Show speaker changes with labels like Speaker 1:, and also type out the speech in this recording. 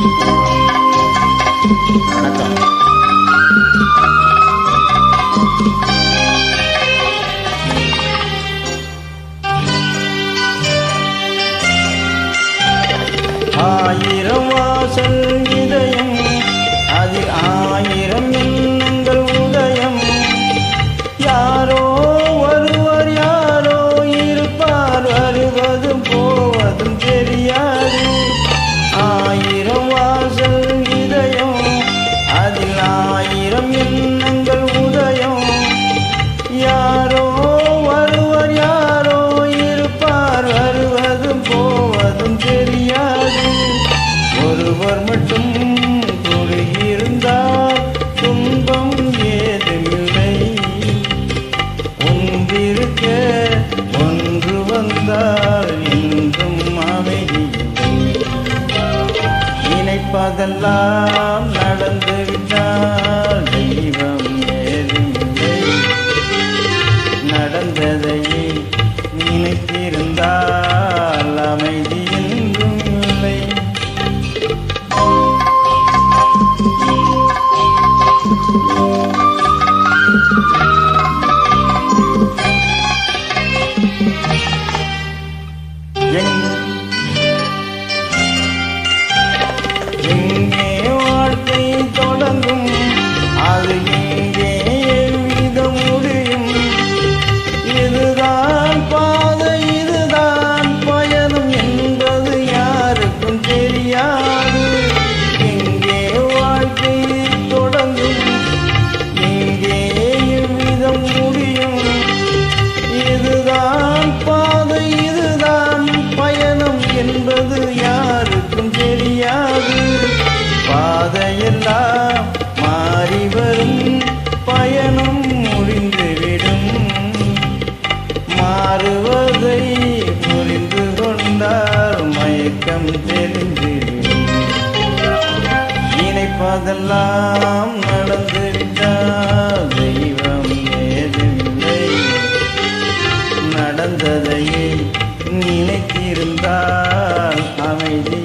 Speaker 1: வணக்கம். ஆயிரம் வாசல் இதயம், அதில் ஆயிரம் எண்ணங்கள் உதயம். யாரோ ஒருவர் யாரோ இருப்பார், வருவதும் போவதும் தெரியாது. ஆயிரம் வாசல் இதயம், அதில் ஆயிரம் எண்ணங்கள் உதயம். யாரோ ஒருவர் யாரோ இருப்பார், வருவதும் போவதும் தெரியாது. ஒருவர் மட்டும் கூறியிருந்தால் துன்பம் ஏதுமில்லை. ஒன்றிருக்க ஒன்று வந்தால் என்றும் அமைதியில்லை. நினைப்பதெல்லாம் நடந்துவிட்டால் தெய்வம் ஏதுமில்லை. நடந்ததையே நினைத்திருந்தால் அமைதி என்றும் இல்லை. எங்கே வாழ்க்கை தொடங்கும், அது எங்கே எவ்விதம் முடியும்? இதுதான் பாதை, இதுதான் பயணம் என்பது யாருக்கும் தெரியாது. எங்கே வாழ்க்கை தொடங்கும், எங்கே எவ்விதம் முடியும்? இதுதான் பாதை, இதுதான் பயணம் என்பது யாருக்கும் தெரியாது. பாதையெல்லாம் மாறி வரும், பயணம் முடிந்துவிடும். மாறுவதை புரிந்து கொண்டால் மயக்கம் தெரிந்துவிடும். நினைப்பதெல்லாம் நடந்துவிட்டால் தெய்வம் ஏதுமில்லை. நடந்ததையே நினைத்திருந்தால் அமைதி